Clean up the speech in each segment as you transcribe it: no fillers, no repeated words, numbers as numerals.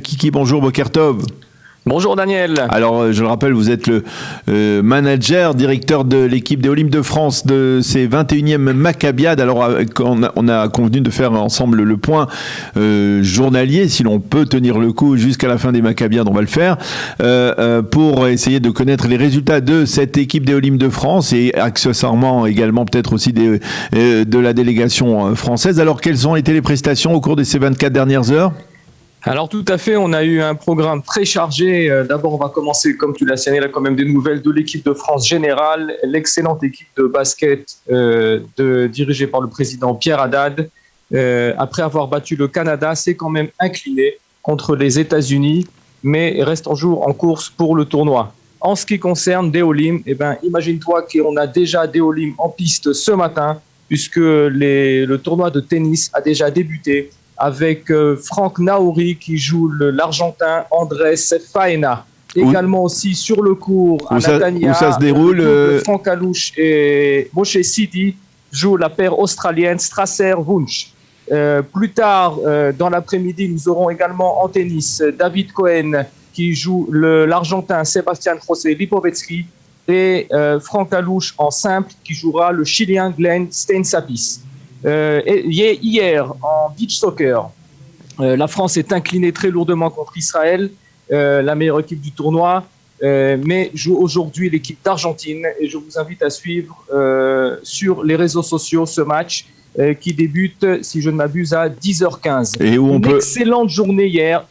Kiki, bonjour, Boker Tov. Bonjour Daniel. Alors, je le rappelle, vous êtes le manager, directeur de l'équipe des Olympiques de France de ces 21e Maccabiades. Alors, on a convenu de faire ensemble le point journalier, si l'on peut tenir le coup jusqu'à la fin des Maccabiades, on va le faire, pour essayer de connaître les résultats de cette équipe des Olympiques de France et accessoirement également peut-être aussi de la délégation française. Alors, quelles ont été les prestations au cours de ces 24 dernières heures ? Alors tout à fait, on a eu un programme très chargé. D'abord, on va commencer, comme tu l'as signalé, quand même des nouvelles de l'équipe de France générale, l'excellente équipe de basket dirigée par le président Pierre Haddad. Après avoir battu le Canada, s'est quand même incliné contre les États-Unis, mais reste toujours en course pour le tournoi. En ce qui concerne Deolim, imagine-toi qu'on a déjà Deolim en piste ce matin, puisque le tournoi de tennis a déjà débuté, avec Franck Naouri qui joue l'Argentin Andrés Faena. Également aussi sur le cours à Natania, où ça se déroule Franck Alouche et Moshe Sidi jouent la paire australienne Strasser-Wunsch. Plus tard, dans l'après-midi, nous aurons également en tennis David Cohen qui joue l'Argentin Sébastien José Lipovetsky et Franck Alouche en simple qui jouera le Chilien Glenn Steinsapis. Hier, en beach soccer, la France est inclinée très lourdement contre Israël, la meilleure équipe du tournoi, mais joue aujourd'hui l'équipe d'Argentine. Et je vous invite à suivre sur les réseaux sociaux ce match qui débute, si je ne m'abuse, à 10h15. Et où Excellente journée hier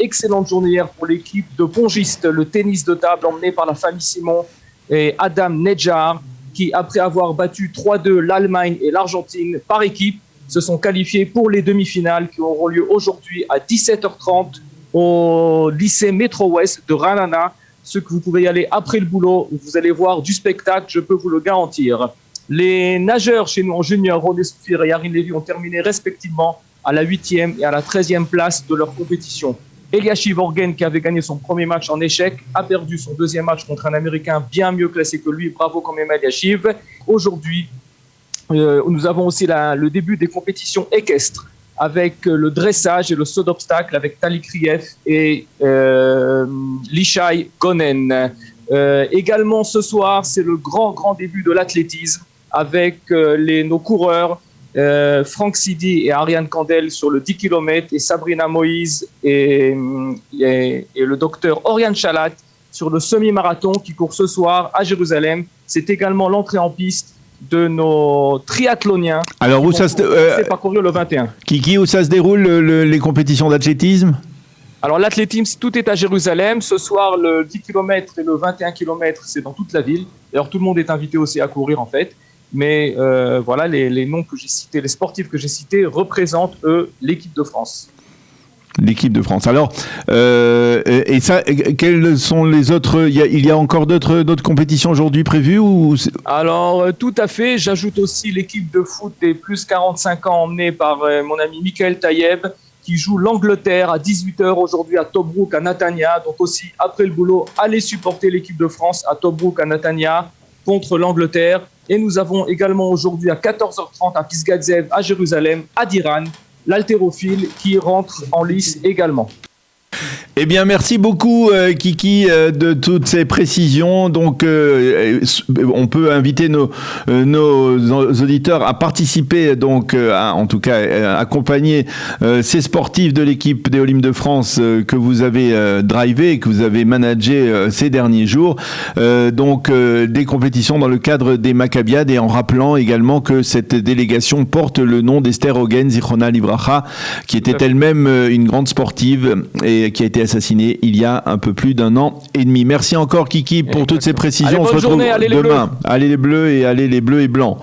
pour l'équipe de pongistes, le tennis de table emmené par la famille Simon et Adam Nedjar, qui, après avoir battu 3-2 l'Allemagne et l'Argentine par équipe, se sont qualifiés pour les demi-finales qui auront lieu aujourd'hui à 17h30 au lycée Métro-Ouest de Ranana. Ceux que vous pouvez y aller après le boulot, vous allez voir du spectacle, je peux vous le garantir. Les nageurs chez nous en junior, René Soufir et Yarin Levy, ont terminé respectivement à la 8e et à la 13e place de leur compétition. Eliashiv Orgen, qui avait gagné son premier match en échec, a perdu son deuxième match contre un Américain bien mieux classé que lui. Bravo quand même Eliashiv. Aujourd'hui, nous avons aussi le début des compétitions équestres avec le dressage et le saut d'obstacle avec Tali Kriev et Lishai Gonen. Également ce soir, c'est le grand début de l'athlétisme avec nos coureurs Franck Sidi et Ariane Kandel sur le 10 km et Sabrina Moïse et le docteur Oriane Chalat sur le semi-marathon qui court ce soir à Jérusalem. C'est également l'entrée en piste de nos triathloniens. Alors où ça se parcourir le 21. Kiki, où ça se déroule les compétitions d'athlétisme ? Alors l'athlétisme, tout est à Jérusalem. Ce soir, le 10 km et le 21 km, c'est dans toute la ville. Alors tout le monde est invité aussi à courir en fait. Mais voilà, les noms que j'ai cités, les sportifs que j'ai cités représentent, eux, l'équipe de France. L'équipe de France. Alors, et ça, quels sont les autres ? Il y a encore d'autres compétitions aujourd'hui prévues ou... Alors, tout à fait. J'ajoute aussi l'équipe de foot des plus 45 ans emmenée par mon ami Michael Tayeb, qui joue l'Angleterre à 18h aujourd'hui à Tobruk, à Natania. Donc aussi, après le boulot, allez supporter l'équipe de France à Tobruk, à Natania, contre l'Angleterre. Et nous avons également aujourd'hui à 14h30 à Pisgat Ze'ev, à Jérusalem, à Diran, l'haltérophile qui rentre en lice également. Eh bien, merci beaucoup Kiki de toutes ces précisions. Donc, on peut inviter nos auditeurs à participer, donc, en tout cas, accompagner ces sportifs de l'équipe des Olympiques de France que vous avez drivé, que vous avez managé ces derniers jours. Donc, des compétitions dans le cadre des Maccabiades et en rappelant également que cette délégation porte le nom d'Esther Hogen, Zichrona Livracha, qui était elle-même une grande sportive et qui a été assassinée il y a un peu plus d'un an et demi. Merci encore Kiki pour toutes ces précisions. Allez, on se retrouve journée, allez demain. Allez les bleus et allez les bleus et blancs.